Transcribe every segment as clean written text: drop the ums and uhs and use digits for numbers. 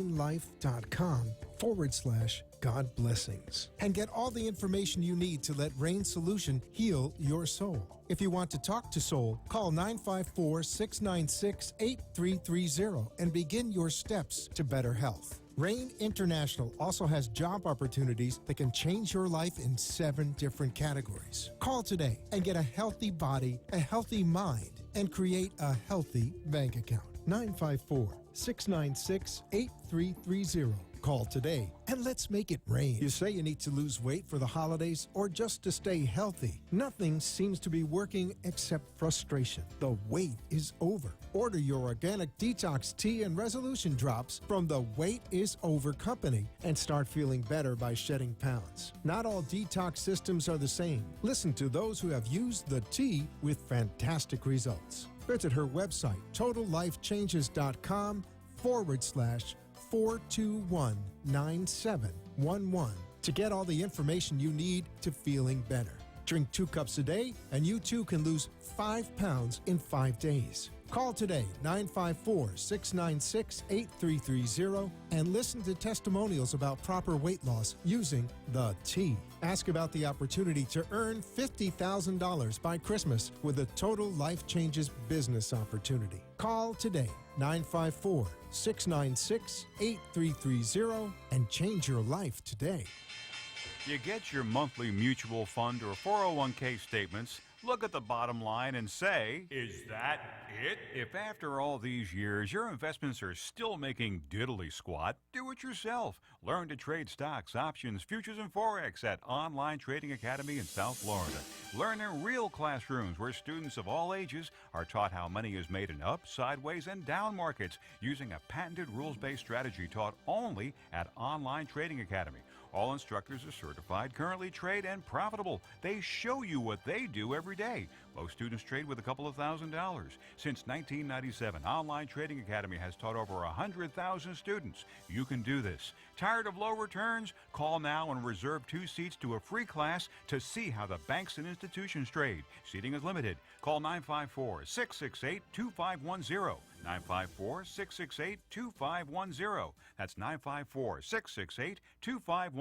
life.com/God blessings and get all the information you need to let Rain Solution heal your soul. If you want to talk to Soul, call 954-696-8330 and begin your steps to better health. Rain International also has job opportunities that can change your life in 7 different categories. Call today and get a healthy body, a healthy mind, and create a healthy bank account. 954-696-8330. Call today and let's make it rain. You say you need to lose weight for the holidays or just to stay healthy. Nothing seems to be working except frustration. The wait is over. Order your organic detox tea and resolution drops from the Wait is Over company and start feeling better by shedding pounds. Not all detox systems are the same. Listen to those who have used the tea with fantastic results. Visit her website, totallifechanges.com/4219711 to get all the information you need to feeling better. Drink 2 cups a day and you too can lose 5 pounds in 5 days. Call today, 954-696-8330, and listen to testimonials about proper weight loss using the tea. Ask about the opportunity to earn $50,000 by Christmas with a Total Life Changes business opportunity. Call today, 954-696-8330, and change your life today. You get your monthly mutual fund or 401k statements, look at the bottom line and say, is that it? If after all these years your investments are still making diddly squat, do it yourself. Learn to trade stocks, options, futures, and Forex at Online Trading Academy in South Florida. Learn in real classrooms where students of all ages are taught how money is made in up, sideways, and down markets using a patented rules-based strategy taught only at Online Trading Academy. All instructors are certified, currently trade, and profitable. They show you what they do every day. Most students trade with a couple of $1,000s. Since 1997, Online Trading Academy has taught over 100,000 students. You can do this. Tired of low returns? Call now and reserve 2 seats to a free class to see how the banks and institutions trade. Seating is limited. Call 954-668-2510. 954-668-2510. That's 954-668-2510.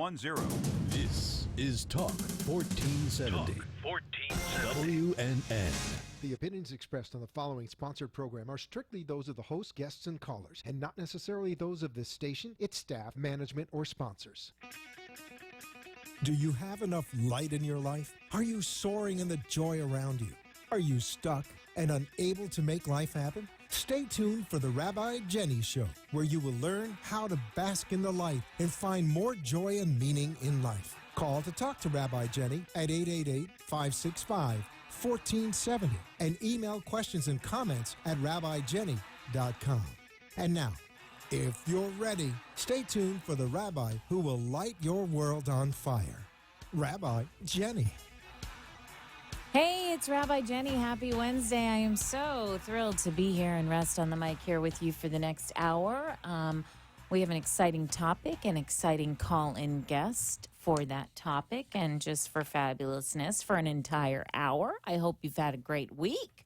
This is Talk 1470. Talk 1470. WNN. The opinions expressed on the following sponsored program are strictly those of the host, guests, and callers, and not necessarily those of this station, its staff, management, or sponsors. Do you have enough light in your life? Are you soaring in the joy around you? Are you stuck and unable to make life happen? Stay tuned for the Rabbi Jenny Show, where you will learn how to bask in the light and find more joy and meaning in life. Call to talk to Rabbi Jenny at 888-565-1470 and email questions and comments at rabbijenny.com. And now, if you're ready, stay tuned for the Rabbi who will light your world on fire, Rabbi Jenny. Hey, it's Rabbi Jenny. Happy Wednesday. I am so thrilled to be here and rest on the mic here with you for the next hour. We have an exciting topic, an exciting call-in guest for that topic, and just for fabulousness for an entire hour. I hope you've had a great week.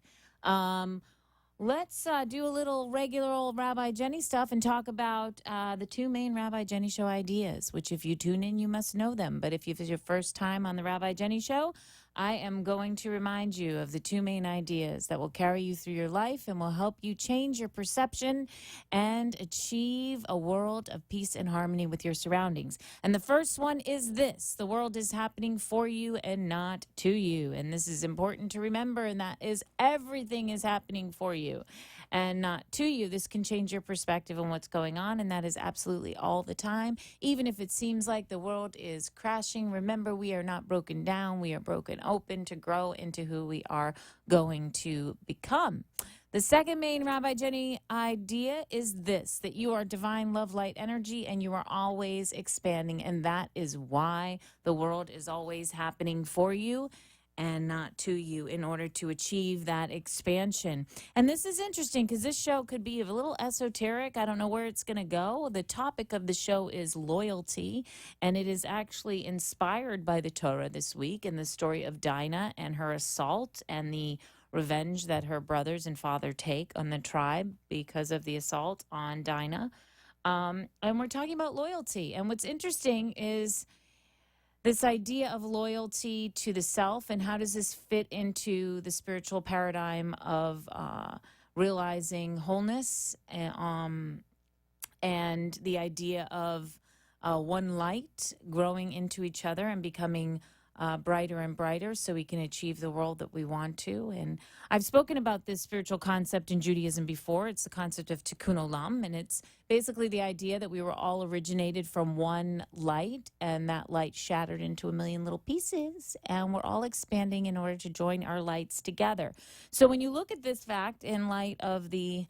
Let's do a little regular old Rabbi Jenny stuff and talk about the 2 main Rabbi Jenny Show ideas, which if you tune in, you must know them. But if it's your first time on the Rabbi Jenny Show, I am going to remind you of the 2 main ideas that will carry you through your life and will help you change your perception and achieve a world of peace and harmony with your surroundings. And the first one is this: the world is happening for you and not to you. And this is important to remember, and that is everything is happening for you and not to you. This can change your perspective on what's going on, and that is absolutely all the time. Even if it seems like the world is crashing, remember, we are not broken down. We are broken open to grow into who we are going to become. The second main Rabbi Jenny idea is this: that you are divine love, light, energy, and you are always expanding. And that is why the world is always happening for you and not to you in order to achieve that expansion. And this is interesting because this show could be a little esoteric. I don't know where it's going to go. The topic of the show is loyalty, and it is actually inspired by the Torah this week in the story of Dinah and her assault and the revenge that her brothers and father take on the tribe because of the assault on Dinah. And we're talking about loyalty. And what's interesting is this idea of loyalty to the self, and how does this fit into the spiritual paradigm of realizing wholeness, and the idea of one light growing into each other and becoming brighter and brighter so we can achieve the world that we want to. And I've spoken about this spiritual concept in Judaism before. It's the concept of tikkun olam, and it's basically the idea that we were all originated from one light, and that light shattered into a million little pieces, and we're all expanding in order to join our lights together. So when you look at this fact in light of the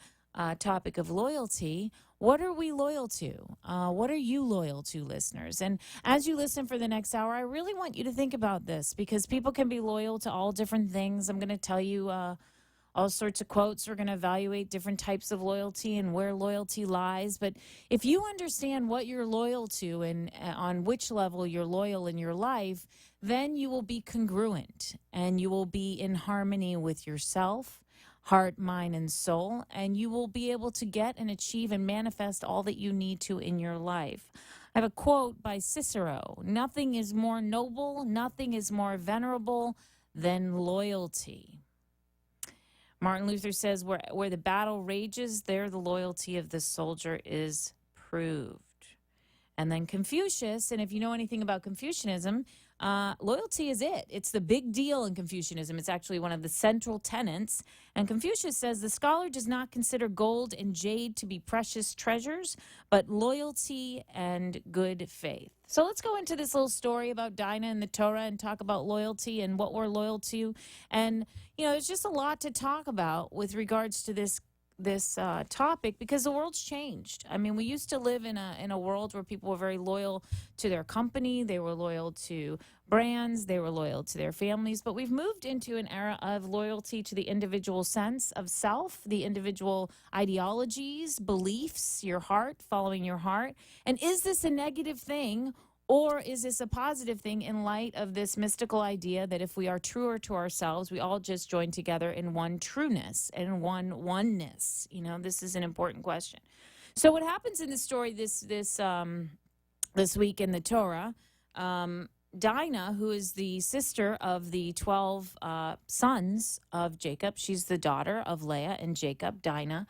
topic of loyalty, what are we loyal to? What are you loyal to, listeners? And as you listen for the next hour, I really want you to think about this, because people can be loyal to all different things. I'm going to tell you all sorts of quotes. We're going to evaluate different types of loyalty and where loyalty lies. But if you understand what you're loyal to and on which level you're loyal in your life, then you will be congruent and you will be in harmony with yourself, heart, mind, and soul, and you will be able to get and achieve and manifest all that you need to in your life. I have a quote by Cicero: "Nothing is more noble, nothing is more venerable than loyalty." Martin Luther says, where the battle rages, there the loyalty of the soldier is proved. And then Confucius, and if you know anything about Confucianism, loyalty is it. It's the big deal in Confucianism. It's actually one of the central tenets. And Confucius says the scholar does not consider gold and jade to be precious treasures, but loyalty and good faith. So let's go into this little story about Dinah and the Torah and talk about loyalty and what we're loyal to. And, you know, there's just a lot to talk about with regards to this topic, because the world's changed. I mean, we used to live in a world where people were very loyal to their company, they were loyal to brands, they were loyal to their families, but we've moved into an era of loyalty to the individual sense of self, the individual ideologies, beliefs, your heart, following your heart. And is this a negative thing? Or is this a positive thing in light of this mystical idea that if we are truer to ourselves, we all just join together in one trueness and one oneness? You know, this is an important question. So what happens in the story this week in the Torah, Dinah, who is the sister of the 12 sons of Jacob, she's the daughter of Leah and Jacob, Dinah.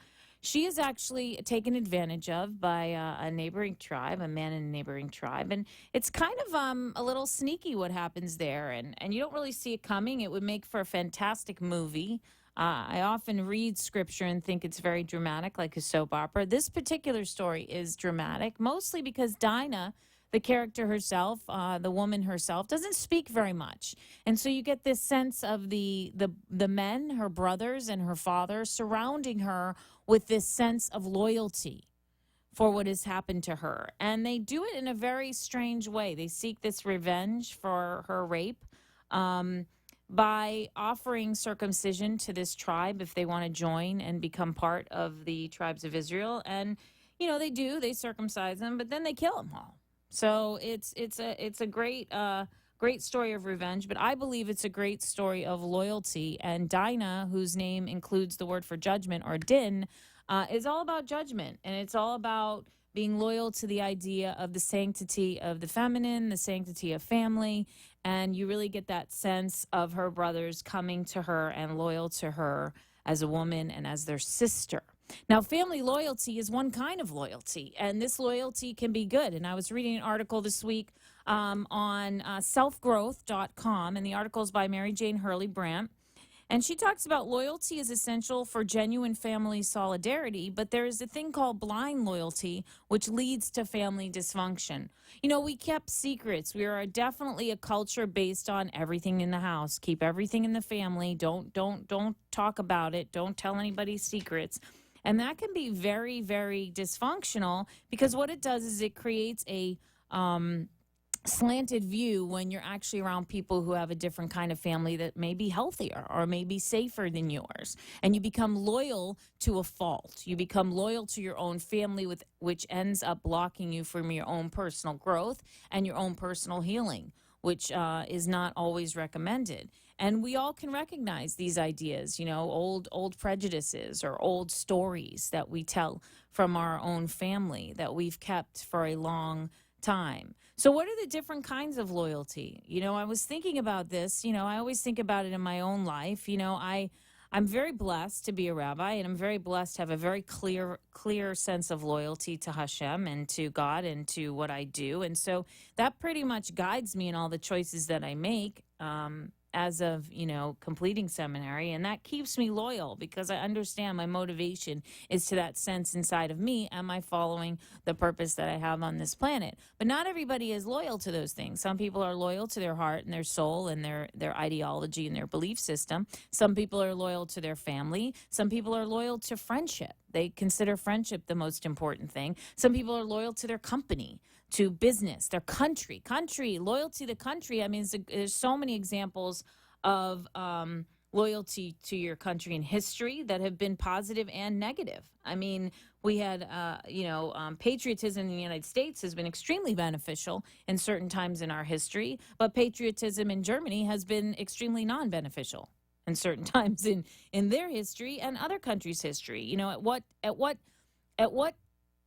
She is actually taken advantage of by a neighboring tribe, a man in a neighboring tribe. And it's kind of a little sneaky what happens there. And you don't really see it coming. It would make for a fantastic movie. I often read scripture and think it's very dramatic, like a soap opera. This particular story is dramatic, mostly because Dinah, the character herself, the woman herself, doesn't speak very much. And so you get this sense of the men, her brothers and her father, surrounding her with this sense of loyalty for what has happened to her. And they do it in a very strange way. They seek this revenge for her rape by offering circumcision to this tribe if they want to join and become part of the tribes of Israel. And, you know, they circumcise them, but then they kill them all. So it's a great story of revenge, but I believe it's a great story of loyalty. And Dinah, whose name includes the word for judgment, or din, is all about judgment, and it's all about being loyal to the idea of the sanctity of the feminine, the sanctity of family, and you really get that sense of her brothers coming to her and loyal to her as a woman and as their sister. Now, family loyalty is one kind of loyalty, and this loyalty can be good. And I was reading an article this week on selfgrowth.com, and the article is by Mary Jane Hurley Brandt. And she talks about loyalty is essential for genuine family solidarity, but there is a thing called blind loyalty, which leads to family dysfunction. You know, we kept secrets. We are definitely a culture based on everything in the house. Keep everything in the family. Don't talk about it. Don't tell anybody secrets. And that can be very, very dysfunctional, because what it does is it creates a slanted view when you're actually around people who have a different kind of family that may be healthier or may be safer than yours. And you become loyal to a fault. You become loyal to your own family, which ends up blocking you from your own personal growth and your own personal healing. which is not always recommended. And we all can recognize these ideas, old prejudices or old stories that we tell from our own family that we've kept for a long time. So what are the different kinds of loyalty? I was thinking about this. I always think about it in my own life. I'm very blessed to be a rabbi, and I'm very blessed to have a very clear sense of loyalty to Hashem and to God and to what I do. And so that pretty much guides me in all the choices that I make. As of, completing seminary. And that keeps me loyal because I understand my motivation is to that sense inside of me. Am I following the purpose that I have on this planet? But not everybody is loyal to those things. Some people are loyal to their heart and their soul and their ideology and their belief system. Some people are loyal to their family. Some people are loyal to friendship. They consider friendship the most important thing. Some people are loyal to their company, to business, their country, loyalty to country. I mean, there's so many examples of loyalty to your country in history that have been positive and negative. I mean, we had, patriotism in the United States has been extremely beneficial in certain times in our history, but patriotism in Germany has been extremely non-beneficial in certain times in their history and other countries' history. At what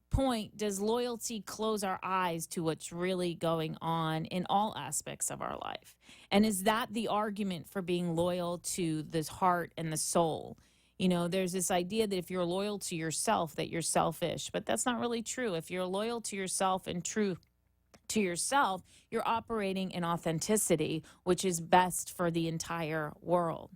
point does loyalty close our eyes to what's really going on in all aspects of our life? And is that the argument for being loyal to the heart and the soul? There's this idea that if you're loyal to yourself, that you're selfish, but that's not really true. If you're loyal to yourself and true to yourself, you're operating in authenticity, which is best for the entire world.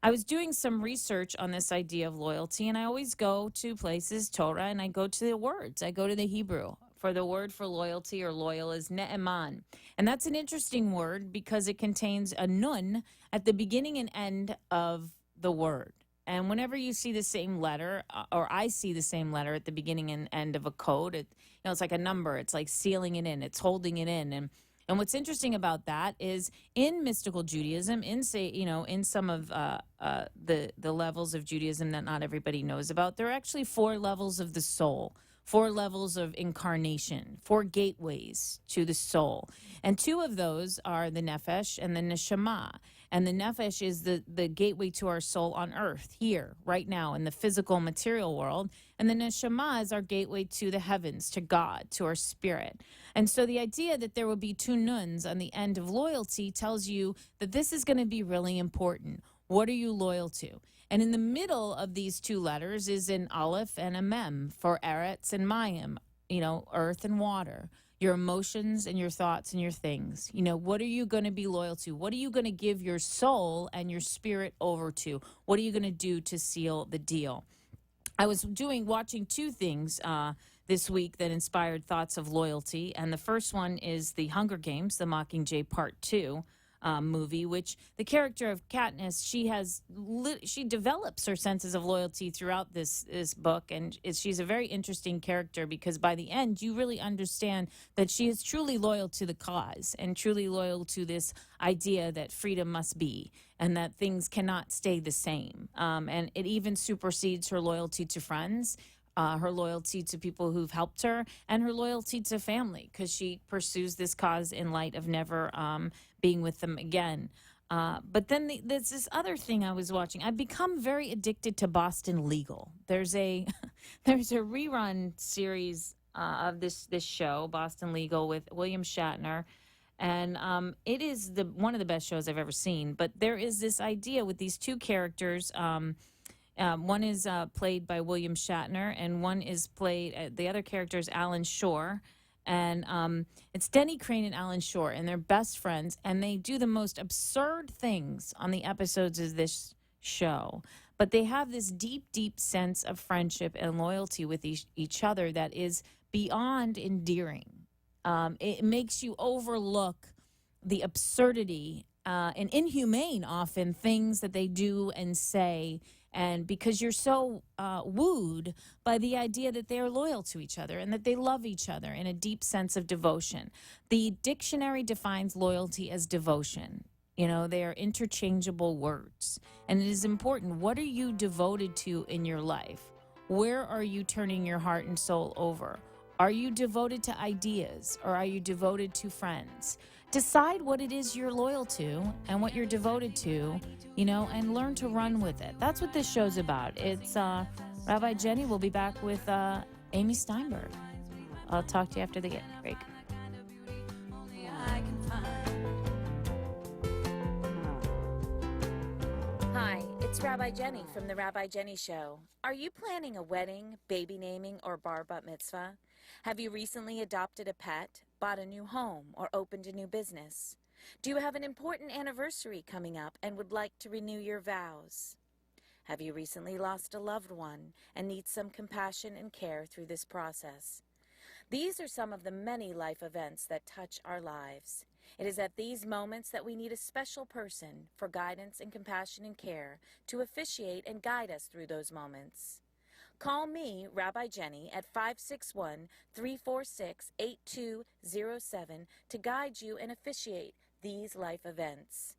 I was doing some research on this idea of loyalty, and I always go to places, Torah, and I go to the words. I go to the Hebrew. For the word for loyalty or loyal is ne'eman. And that's an interesting word because it contains a nun at the beginning and end of the word. And whenever you see the same letter, or I see the same letter at the beginning and end of a code, it's like a number. It's like sealing it in. It's holding it in. And what's interesting about that is in mystical Judaism, in some of the levels of Judaism that not everybody knows about, there are actually 4 levels of the soul, 4 levels of incarnation, 4 gateways to the soul. And 2 of those are the nefesh and the neshama. And the nefesh is the gateway to our soul on earth, here, right now, in the physical material world. And the neshama is our gateway to the heavens, to God, to our spirit. And so the idea that there will be 2 nuns on the end of loyalty tells you that this is going to be really important. What are you loyal to? And in the middle of these 2 letters is an aleph and a mem for eretz and mayim, earth and water. Your emotions and your thoughts and your things. What are you going to be loyal to? What are you going to give your soul and your spirit over to? What are you going to do to seal the deal? I was watching 2 things this week that inspired thoughts of loyalty. And the first one is the Hunger Games, the Mockingjay Part 2 movie, which the character of Katniss, she develops her senses of loyalty throughout this book, and she's a very interesting character because by the end you really understand that she is truly loyal to the cause and truly loyal to this idea that freedom must be and that things cannot stay the same, and it even supersedes her loyalty to friends, her loyalty to people who've helped her, and her loyalty to family, because she pursues this cause in light of never being with them again. But then there's this other thing I was watching. I've become very addicted to Boston Legal. There's a rerun series of this show, Boston Legal, with William Shatner. And it is one of the best shows I've ever seen. But there is this idea with these 2 characters. One is played by William Shatner, and one is played, the other character is Alan Shore. And it's Denny Crane and Alan Shore, and they're best friends, and they do the most absurd things on the episodes of this show. But they have this deep, deep sense of friendship and loyalty with each other that is beyond endearing. It makes you overlook the absurdity and inhumane, often, things that they do and say, and because you're so wooed by the idea that they are loyal to each other and that they love each other in a deep sense of devotion. The dictionary defines loyalty as devotion. They are interchangeable words. And it is important. What are you devoted to in your life? Where are you turning your heart and soul over? Are you devoted to ideas, or are you devoted to friends? decide what it is you're loyal to and what you're devoted to, and learn to run with it. That's what this show's about. It's Rabbi Jenny will be back with Amy Steinberg. I'll talk to you after the break. Hi, it's Rabbi Jenny from The Rabbi Jenny Show. Are you planning a wedding, baby naming, or bar bat mitzvah? Have you recently adopted a pet, bought a new home, or opened a new business? Do you have an important anniversary coming up and would like to renew your vows? Have you recently lost a loved one and need some compassion and care through this process? These are some of the many life events that touch our lives. It is at these moments that we need a special person for guidance and compassion and care to officiate and guide us through those moments. Call me, Rabbi Jenny, at 561-346-8207 to guide you and officiate these life events.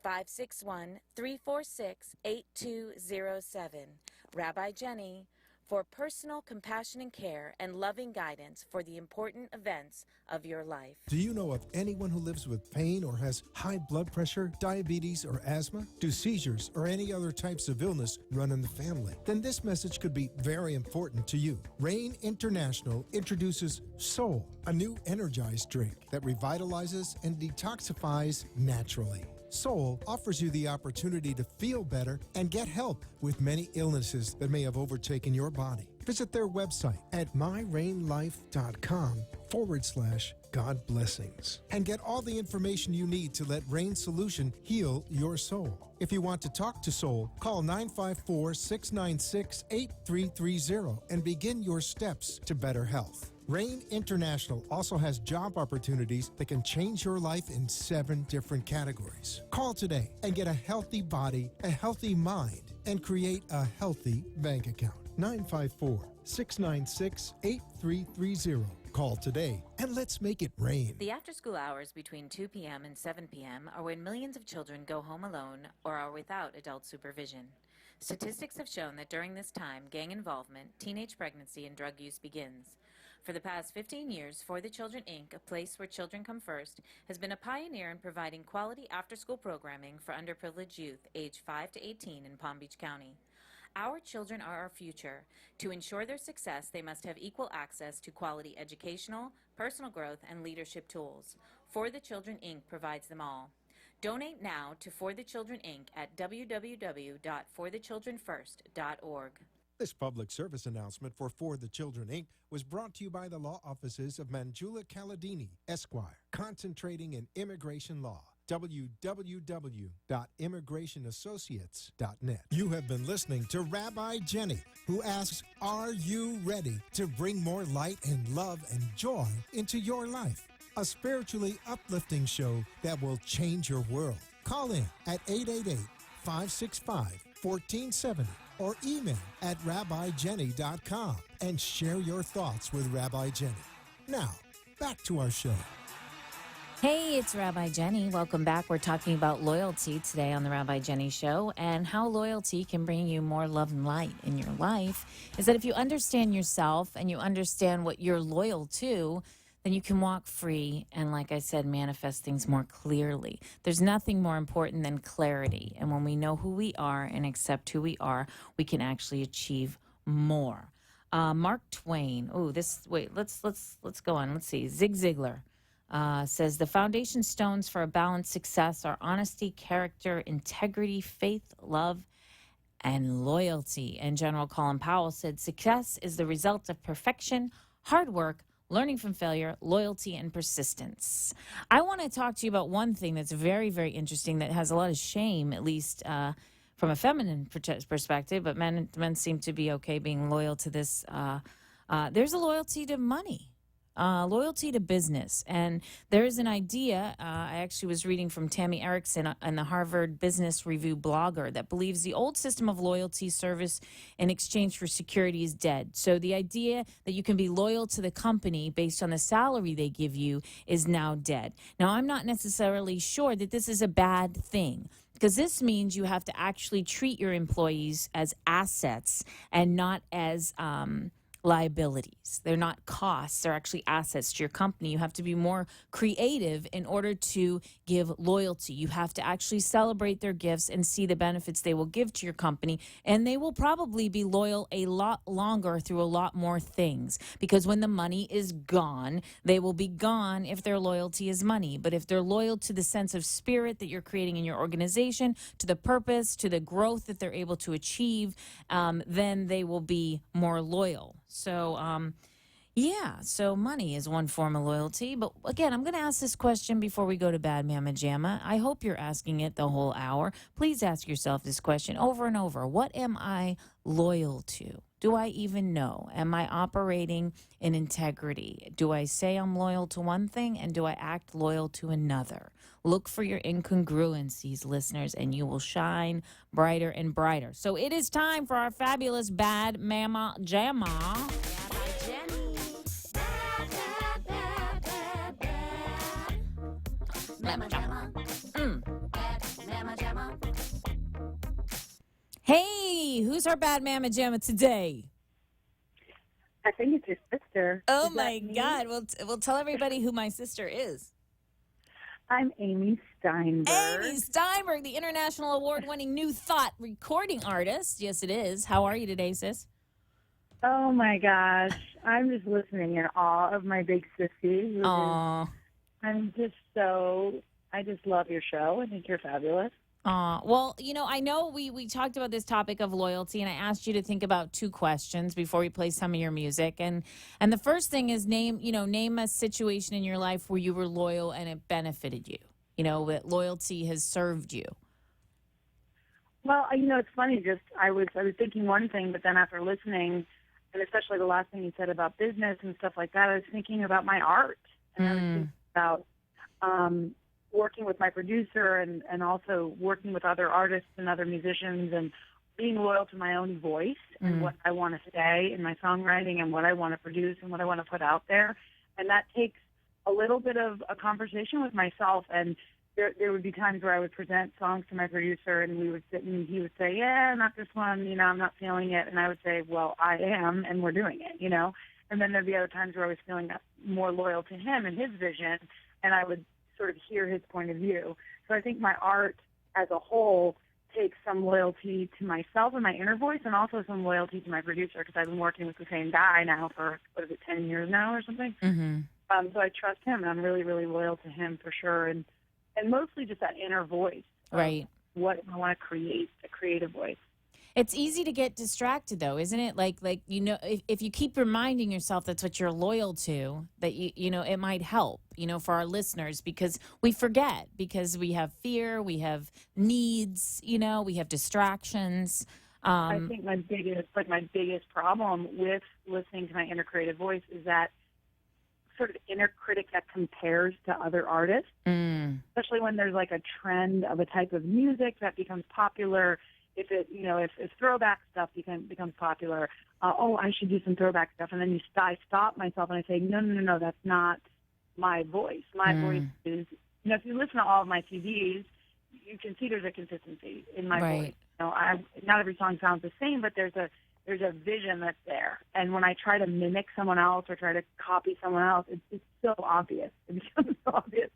561-346-8207. Rabbi Jenny, for personal compassion and care and loving guidance for the important events of your life. Do you know of anyone who lives with pain or has high blood pressure, diabetes, or asthma? Do seizures or any other types of illness run in the family? Then this message could be very important to you. Rain International introduces Soul, a new energized drink that revitalizes and detoxifies naturally. Soul offers you the opportunity to feel better and get help with many illnesses that may have overtaken your body. Visit their website at myrainlife.com/God blessings and get all the information you need to let Rain Solution heal your soul. If you want to talk to Soul, call 954-696-8330 and begin your steps to better health. Rain International also has job opportunities that can change your life in 7 different categories. Call today and get a healthy body, a healthy mind, and create a healthy bank account. 954-696-8330. Call today and let's make it rain. The after-school hours between 2 p.m. and 7 p.m. are when millions of children go home alone or are without adult supervision. Statistics have shown that during this time, gang involvement, teenage pregnancy, and drug use begins. For the past 15 years, For the Children, Inc., a place where children come first, has been a pioneer in providing quality after-school programming for underprivileged youth aged 5 to 18 in Palm Beach County. Our children are our future. To ensure their success, they must have equal access to quality educational, personal growth, and leadership tools. For the Children, Inc. provides them all. Donate now to For the Children, Inc. at www.forthechildrenfirst.org. This public service announcement for the Children, Inc. was brought to you by the law offices of Manjula Caladini, Esquire, concentrating in immigration law. www.immigrationassociates.net. You have been listening to Rabbi Jenny, who asks, are you ready to bring more light and love and joy into your life? A spiritually uplifting show that will change your world. Call in at 888-565-1470. or email at rabbijenny.com and share your thoughts with Rabbi Jenny. Now, back to our show. Hey, it's Rabbi Jenny. Welcome back. We're talking about loyalty today on the Rabbi Jenny Show, and how loyalty can bring you more love and light in your life is that if you understand yourself and you understand what you're loyal to, then you can walk free and, like I said, manifest things more clearly. There's nothing more important than clarity. And when we know who we are and accept who we are, we can actually achieve more. Mark Twain. Let's go on. Let's see. Zig Ziglar says the foundation stones for a balanced success are honesty, character, integrity, faith, love, and loyalty. And General Colin Powell said success is the result of perfection, hard work, learning from failure, loyalty, and persistence. I want to talk to you about one thing that's very, very interesting that has a lot of shame, at least from a feminine perspective, but men seem to be okay being loyal to this. There's a loyalty to money. Loyalty to business. And there is an idea, I actually was reading from Tammy Erickson and the Harvard Business Review blogger, that believes the old system of loyalty, service, in exchange for security is dead. So the idea that you can be loyal to the company based on the salary they give you is now dead. Now, I'm not necessarily sure that this is a bad thing, because this means you have to actually treat your employees as assets and not as liabilities. They're not costs. They're actually assets to your company. You have to be more creative in order to give loyalty. You have to actually celebrate their gifts and see the benefits they will give to your company. And they will probably be loyal a lot longer through a lot more things, because when the money is gone, they will be gone if their loyalty is money. But if they're loyal to the sense of spirit that you're creating in your organization, to the purpose, to the growth that they're able to achieve, then they will be more loyal. So, yeah, so money is one form of loyalty. But again, I'm going to ask this question before we go to Bad Mama Jamma. I hope you're asking it the whole hour. Please ask yourself this question over and over. What am I loyal to? Do I even know? Am I operating in integrity? Do I say I'm loyal to one thing, and do I act loyal to another? Look for your incongruencies, listeners, and you will shine brighter and brighter. So it is time for our fabulous Bad Mama Jamma. Rabbi Jenny. Mama Jamma. Bad Mama Jamma. Hey, who's our Bad Mama Jamma today? I think it's your sister. Oh Is that my me? God! We'll tell everybody who my sister is. I'm Amy Steinberg. Amy Steinberg, the international award-winning New Thought recording artist. Yes, it is. How are you today, sis? Oh my gosh. I'm just listening in awe of my big sissy. Aw. I just love your show. I think you're fabulous. Well, I know we talked about this topic of loyalty, and I asked you to think about two questions before we play some of your music. And the first thing is name a situation in your life where you were loyal and it benefited you. That loyalty has served you. Well, it's funny. I was thinking one thing, but then after listening, and especially the last thing you said about business and stuff like that, I was thinking about my art, and I was thinking about working with my producer and also working with other artists and other musicians and being loyal to my own voice and what I want to say in my songwriting and what I want to produce and what I want to put out there. And that takes a little bit of a conversation with myself. And there would be times where I would present songs to my producer and we would sit and he would say, yeah, not this one, I'm not feeling it. And I would say, well, I am, and we're doing it, And then there'd be other times where I was feeling more loyal to him and his vision, and I would sort of hear his point of view. So I think my art as a whole takes some loyalty to myself and my inner voice, and also some loyalty to my producer, because I've been working with the same guy now for, 10 years now or something? Mm-hmm. So I trust him, and I'm really, really loyal to him for sure. And mostly just that inner voice. Right. What I want to create, a creative voice. It's easy to get distracted, though, isn't it? Like if you keep reminding yourself that's what you're loyal to, that it might help, for our listeners, because we forget, because we have fear, we have needs, we have distractions. I think my biggest problem with listening to my inner creative voice is that sort of inner critic that compares to other artists, especially when there's like a trend of a type of music that becomes popular. If throwback stuff becomes popular, I should do some throwback stuff, and then I stop myself and I say, no, that's not my voice. My voice is, if you listen to all of my CDs, you can see there's a consistency in my voice. Not every song sounds the same, but there's a vision that's there. And when I try to mimic someone else or try to copy someone else, it's so obvious. It becomes so obvious.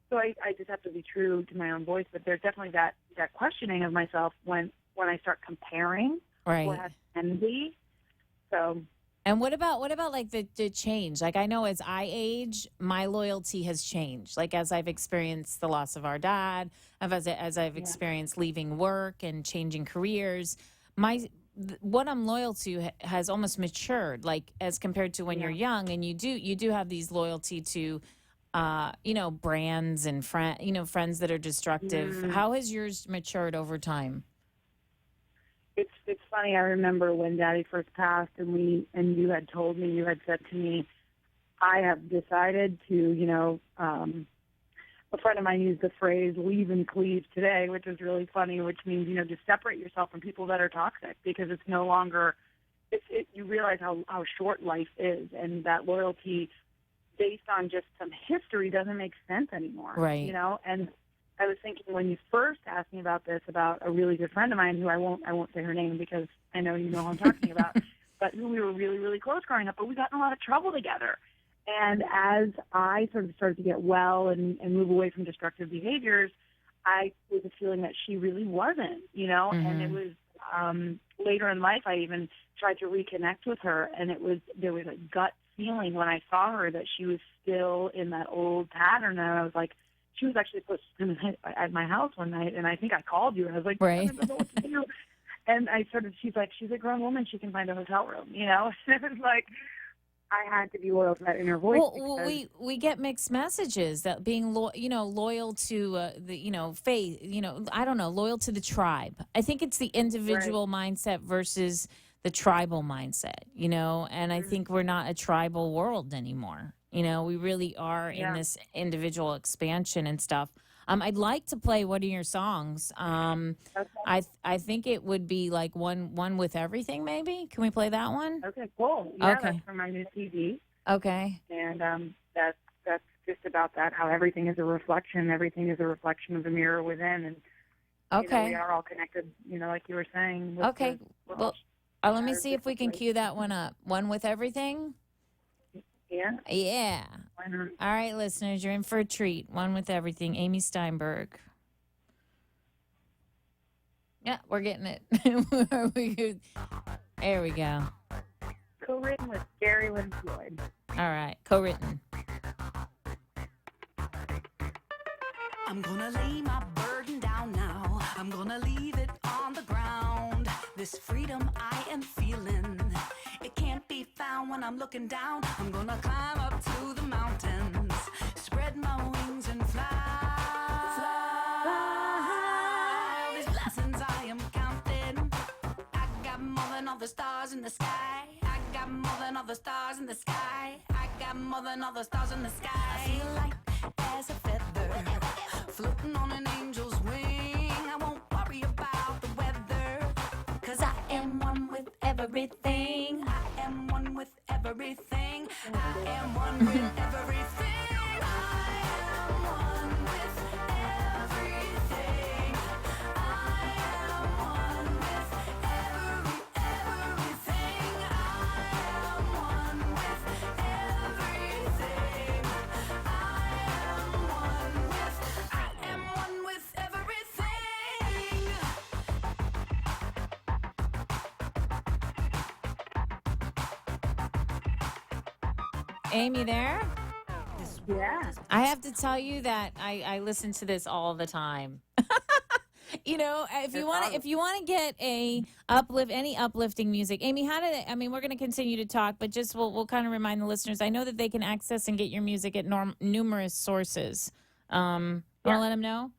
So I just have to be true to my own voice. But there's definitely that questioning of myself when I start comparing what has envy. So. And what about like the change? Like, I know as I age, my loyalty has changed. Like, as I've experienced the loss of our dad, as I've experienced leaving work and changing careers, what I'm loyal to has almost matured. Like, as compared to when you're young, and you do have these loyalty to, brands and friends that are destructive. How has yours matured over time? It's funny. I remember when Daddy first passed, and you had told me, you had said to me, I have decided to, a friend of mine used the phrase "leave and cleave" today, which is really funny, which means, to separate yourself from people that are toxic, because it's no longer, you realize how short life is, and that loyalty based on just some history doesn't make sense anymore. Right. And I was thinking, when you first asked me about this, about a really good friend of mine who I won't say her name because I know you know who I'm talking about. but who we were really, really close growing up, but we got in a lot of trouble together. And as I sort of started to get well and move away from destructive behaviors, I was a feeling that she really wasn't, and it was later in life I even tried to reconnect with her, and there was a gut feeling when I saw her that she was still in that old pattern, and I was like, she was actually supposed to spend the night at my house one night, and I think I called you, and I was like, right. I don't know what to do. And she's a grown woman, she can find a hotel room, and it was like, I had to be loyal to that inner voice. Well, we get mixed messages that being loyal to the faith, I don't know, loyal to the tribe. I think it's the individual mindset versus the tribal mindset, and I think we're not a tribal world anymore. We really are in this individual expansion and stuff. I'd like to play one of your songs. Okay. I think it would be like one with everything. Maybe can we play that one? Okay, cool. Yeah, Okay. that's from my new CD, Okay. and that's just about that. How everything is a reflection. Everything is a reflection of the mirror within, and Okay. we are all connected. Like you were saying. Okay. Well, let me see if we can cue that one up. One with everything. Yeah. Yeah. Why not? All right, listeners, you're in for a treat. One with everything. Amy Steinberg. Yeah, we're getting it. There we go. Co-written with Gary Lynn Floyd. All right, co-written. I'm gonna lay my burden down now. I'm gonna leave it on the ground. This freedom I am feeling, it can't be found when I'm looking down. I'm gonna climb up to the mountains, spread my wings and fly. All these blessings I am counting. I got more than all the stars in the sky. I got more than all the stars in the sky. I got more than all the stars in the sky. I feel light as a feather, floating on an angel's wing. I won't worry about the weather, 'cause I am one with everything. I am one with everything. I am one with everything. I am one with everything. I am one with everything. I am one with everything. I am one with everything. Amy, there? Yeah. I have to tell you that I listen to this all the time. If you want to get any uplifting music, Amy, we're going to continue to talk, but just we'll kind of remind the listeners. I know that they can access and get your music at numerous sources. Want to let them know?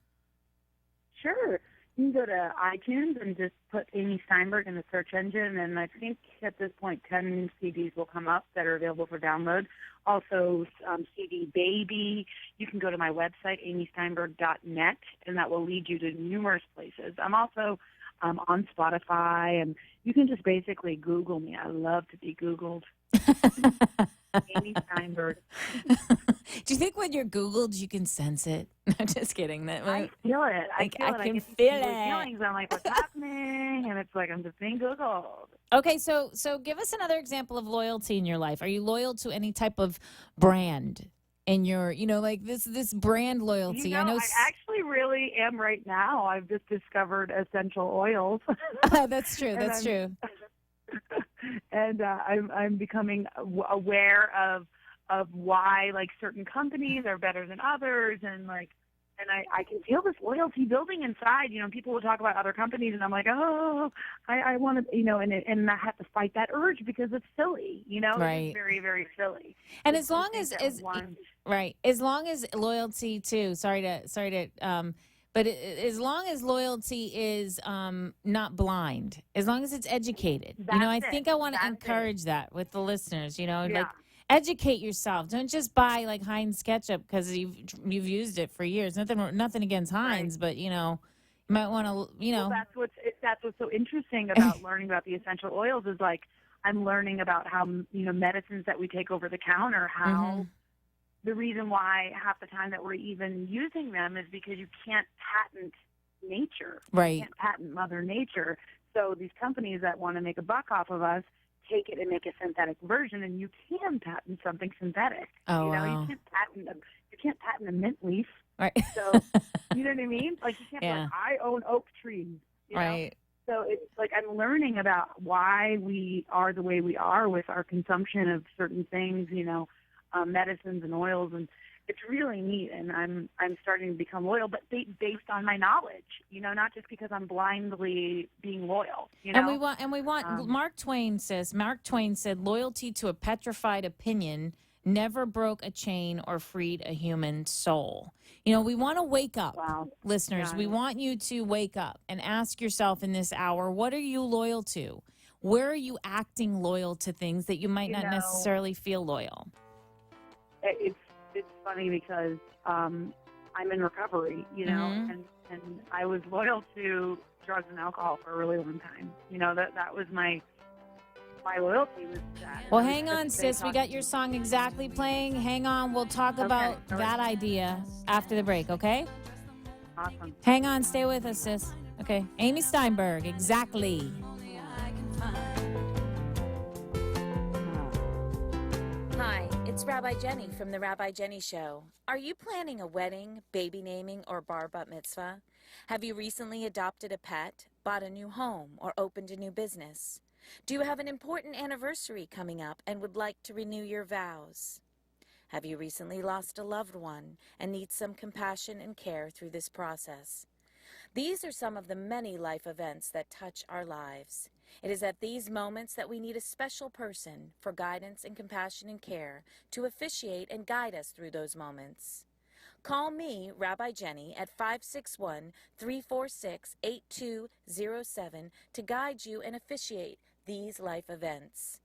Sure. You can go to iTunes and just put Amy Steinberg in the search engine, and I think at this point 10 CDs will come up that are available for download. Also, CD Baby. You can go to my website, amysteinberg.net, and that will lead you to numerous places. I'm also on Spotify, and you can just basically Google me. I love to be Googled. Amy Steinberg. Do you think when you're Googled, you can sense it? I'm just kidding. I feel it. I can get feel these it. feelings. I'm like, what's happening? And it's like I'm just being Googled. Okay, so give us another example of loyalty in your life. Are you loyal to any type of brand in your, like this brand loyalty? I actually really am right now. I've just discovered essential oils. That's true. That's true. And I'm becoming aware of why certain companies are better than others, and I can feel this loyalty building inside. People will talk about other companies, and I'm like, oh, I want to, and I have to fight that urge because it's silly. Right. It's very, very silly. And as long as loyalty too. But as long as loyalty is not blind, as long as it's educated, I think I want to encourage that with the listeners. Educate yourself. Don't just buy Heinz ketchup because you've used it for years. Nothing against Heinz, but you might want to. Well, that's what's so interesting about learning about the essential oils is I'm learning about how medicines that we take over the counter, how the reason why half the time that we're even using them is because you can't patent nature. Right. You can't patent Mother Nature. So these companies that want to make a buck off of us take it and make a synthetic version, and you can patent something synthetic. Oh, you know, wow. you can't patent a mint leaf. Right. So, you know what I mean? Like, you can't be Yeah. like, I own oak trees. You know? Right. So it's like I'm learning about why we are the way we are with our consumption of certain things, you know, medicines and oils, and it's really neat. And I'm starting to become loyal, but based on my knowledge, you know, not just because I'm blindly being loyal. You know, And we want Mark Twain says. Mark Twain said, "Loyalty to a petrified opinion never broke a chain or freed a human soul." You know, we want to wake up, listeners. Yeah. We want you to wake up and ask yourself in this hour, what are you loyal to? Where are you acting loyal to things that you might not necessarily feel loyal? It's funny because I'm in recovery, you know, and I was loyal to drugs and alcohol for a really long time. You know, that was my loyalty was that. Well, hang on, sis. We got your song exactly playing. Hang on. We'll talk about that idea after the break, okay? Awesome. Hang on. Stay with us, sis. Okay. Amy Steinberg, exactly. Hi, it's Rabbi Jenny from The Rabbi Jenny Show. Are you planning a wedding, baby naming, or bar bat mitzvah? Have you recently adopted a pet, bought a new home, or opened a new business? Do you have an important anniversary coming up and would like to renew your vows? Have you recently lost a loved one and need some compassion and care through this process? These are some of the many life events that touch our lives. It is at these moments that we need a special person for guidance and compassion and care to officiate and guide us through those moments. Call me, Rabbi Jenny, at 561-346-8207 to guide you and officiate these life events.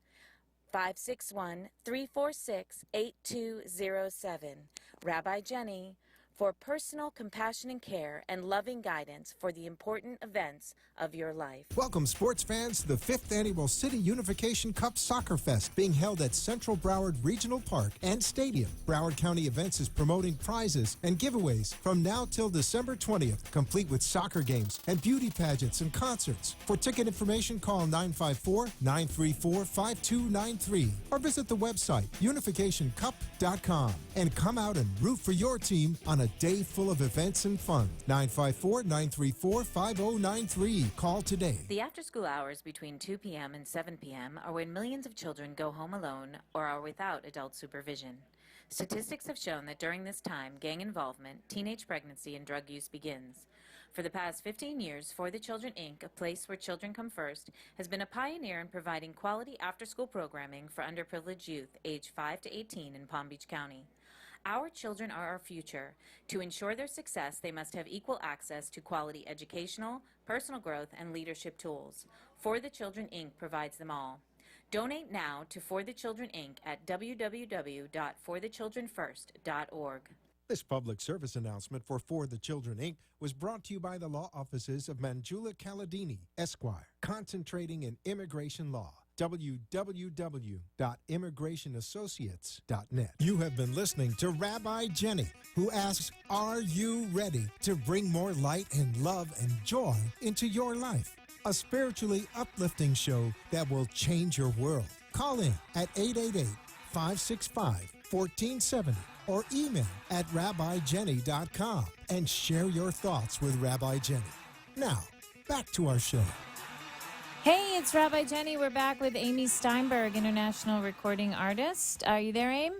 561-346-8207. Rabbi Jenny, for personal compassion and care and loving guidance for the important events of your life. Welcome, sports fans, to the 5th Annual City Unification Cup Soccer Fest being held at Central Broward Regional Park and Stadium. Broward County Events is promoting prizes and giveaways from now till December 20th, complete with soccer games and beauty pageants and concerts. For ticket information, call 954-934-5293 or visit the website unificationcup.com and come out and root for your team on a day full of events and fun. 954-934-5093. Call today. The after-school hours between 2 p.m. and 7 p.m. are when millions of children go home alone or are without adult supervision. Statistics have shown that during this time, gang involvement, teenage pregnancy, and drug use begins. For the past 15 years, For the Children, Inc., a place where children come first, has been a pioneer in providing quality after-school programming for underprivileged youth aged 5 to 18 in Palm Beach County. Our children are our future. To ensure their success, they must have equal access to quality educational, personal growth, and leadership tools. For the Children, Inc. provides them all. Donate now to For the Children, Inc. at www.forthechildrenfirst.org. This public service announcement for the Children, Inc. was brought to you by the law offices of Manjula Caladini, Esquire, concentrating in immigration law. www.immigrationassociates.net. You have been listening to Rabbi Jenny, who asks, are you ready to bring more light and love and joy into your life? A spiritually uplifting show that will change your world. Call in at 888-565-1470 or email at rabbijenny.com and share your thoughts with Rabbi Jenny. Now, back to our show. Hey, it's Rabbi Jenny. We're back with Amy Steinberg, international recording artist. Are you there, Aim?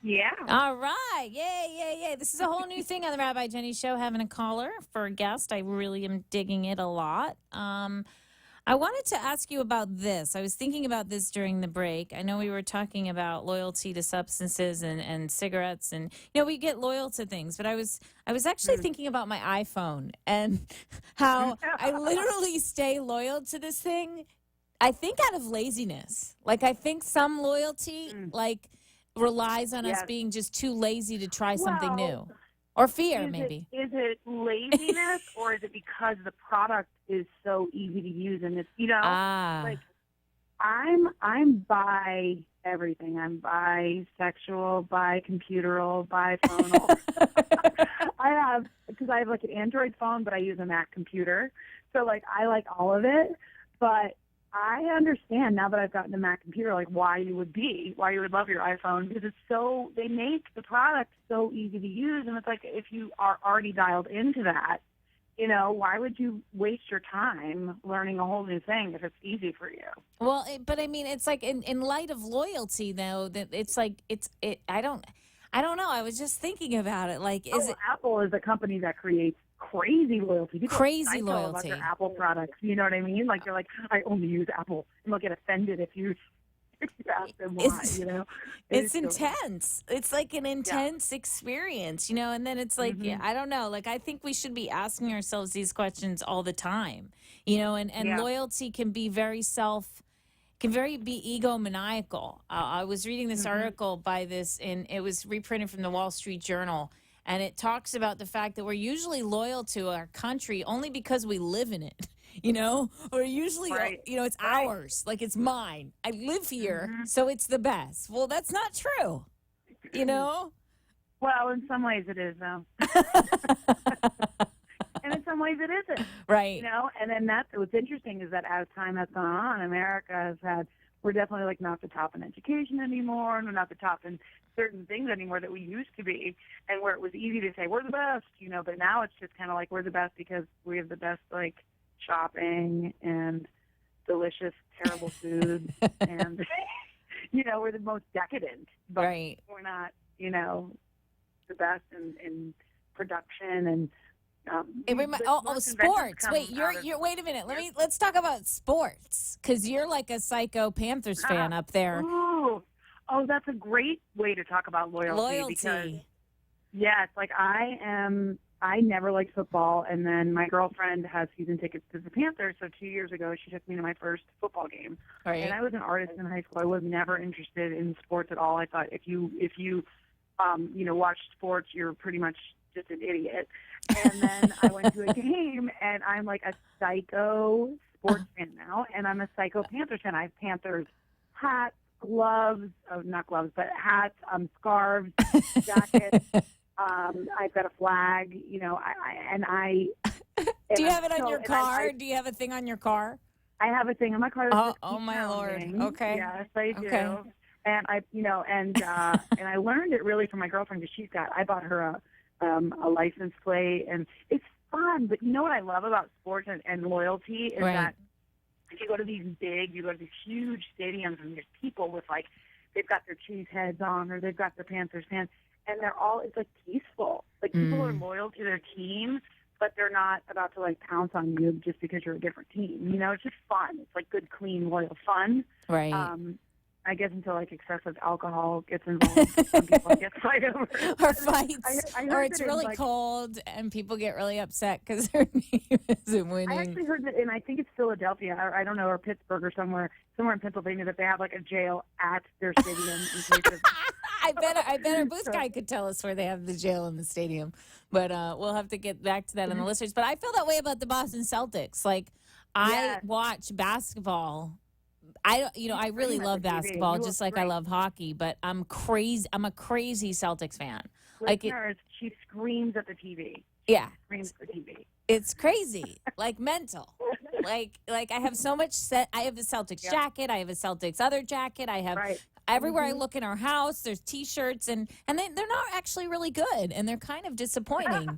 Yeah. All right. Yay. This is a whole new thing on the Rabbi Jenny Show, having a caller for a guest. I really am digging it a lot. I wanted to ask you about this. I was thinking about this during the break. I know we were talking about loyalty to substances and cigarettes, and we get loyal to things. But I was actually thinking about my iPhone and how I literally stay loyal to this thing. I think out of laziness. Like I think some loyalty relies on us being just too lazy to try something new. Or fear, maybe. Is it laziness or is it because the product is so easy to use and it's like I'm bi everything. I'm bisexual, bi-computeral, bi-phonal. because I have like an Android phone, but I use a Mac computer. So like I like all of it, but I understand now that I've gotten a Mac computer, like why you would love your iPhone, because they make the product so easy to use, and it's like if you are already dialed into that, why would you waste your time learning a whole new thing if it's easy for you? Well, but I mean, it's like in light of loyalty, though, that it's like I don't know. I was just thinking about it. Like, Apple is a company that creates crazy loyalty. People Crazy are psycho loyalty about their Apple products. You know what I mean? Like they're like, I only use Apple, and they'll get offended if you ask them why. It's intense. It's like an intense experience, and then it's like, I don't know. Like, I think we should be asking ourselves these questions all the time, and loyalty can be be egomaniacal. I was reading this article by and it was reprinted from the Wall Street Journal. And it talks about the fact that we're usually loyal to our country only because we live in it, or usually, it's ours, like it's mine. I live here, so it's the best. Well, that's not true, Well, in some ways it is, though. And in some ways it isn't. Right. And then what's interesting is that as time has gone on, America we're definitely like not the top in education anymore, and we're not the top in certain things anymore that we used to be, and where it was easy to say we're the best, but now it's just kind of like we're the best because we have the best like shopping and delicious, terrible food, and we're the most decadent, but we're not, the best in production and. Sports. Wait, you're. Wait a minute. Let's talk about sports, because you're like a psycho Panthers fan up there. Ooh. Oh, that's a great way to talk about loyalty. Because, yes, like I never liked football, and then my girlfriend has season tickets to the Panthers, so 2 years ago she took me to my first football game. Right. And I was an artist in high school. I was never interested in sports at all. I thought if you watch sports, you're pretty much just an idiot. And then I went to a game, and I'm like a psycho sports fan now, and I'm a psycho Panthers fan. I have Panthers hats, gloves, not gloves, but hats, scarves, jackets. I've got a flag, Do you have it on your car? Do you have a thing on your car? I have a thing on my car. Oh my Lord. Okay. Yes, I do. Okay. And and I learned it really from my girlfriend, because I bought her a license plate, and it's fun. But you know what I love about sports and loyalty is that if you go to these huge stadiums, and there's people with like, they've got their Chiefs heads on, or they've got their Panthers fans, and it's like peaceful. Like people are loyal to their team, but they're not about to like pounce on you just because you're a different team. It's just fun. It's like good, clean, loyal fun. Right. I guess until like excessive alcohol gets involved, some people get fight over it. Or fights, or it's really like, cold and people get really upset because their team isn't winning. I actually heard that, and I think it's Philadelphia, or I don't know, or Pittsburgh, or somewhere in Pennsylvania, that they have like a jail at their stadium in case of. I bet our booth guy could tell us where they have the jail in the stadium, but we'll have to get back to that on the listeners. But I feel that way about the Boston Celtics. Like, I watch basketball. I really love basketball, just like I love hockey, but I'm crazy. I'm a crazy Celtics fan. She screams at the TV. Yeah. Screams at the TV. It's crazy, like mental. Like I have so much I have a Celtics jacket. I have a Celtics other jacket. I have everywhere I look in our house, there's T-shirts, and they're not actually really good, and they're kind of disappointing.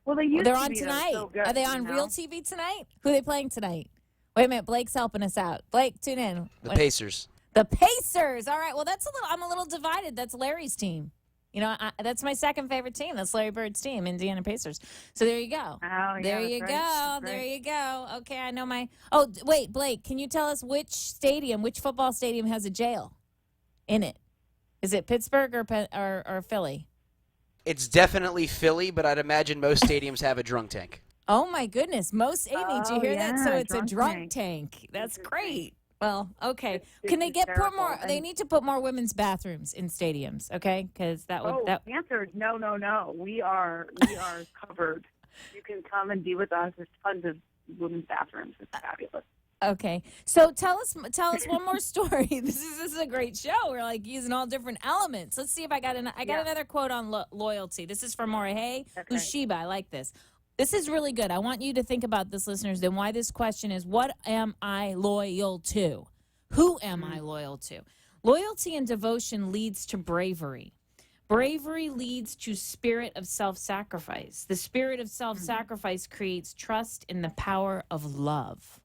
Well, they're on tonight. So good, are they on real TV tonight? Who are they playing tonight? Wait a minute, Blake's helping us out. Blake, tune in. The Pacers. The Pacers. All right. Well, I'm a little divided. That's Larry's team. That's my second favorite team. That's Larry Bird's team, Indiana Pacers. So there you go. Oh, yeah, there you go. There you go. Okay, I know my. Oh, wait, Blake, can you tell us which football stadium has a jail in it? Is it Pittsburgh or Philly? It's definitely Philly, but I'd imagine most stadiums have a drunk tank. Oh, my goodness. Amy, do you hear that? So it's a drunk tank. tank. That's great. Well, okay. Can they put more? They need to put more women's bathrooms in stadiums, okay? Because that would. Answer no. We are covered. You can come and be with us. There's tons of women's bathrooms. It's fabulous. Okay, so tell us one more story. This is a great show. We're like using all different elements. Let's see if I got another quote on loyalty. This is from Jorge Ushiba. I like this. This is really good. I want you to think about this, listeners, and why this question is, what am I loyal to? Who am I loyal to? Loyalty and devotion leads to bravery. Bravery leads to spirit of self-sacrifice. The spirit of self-sacrifice creates trust in the power of love.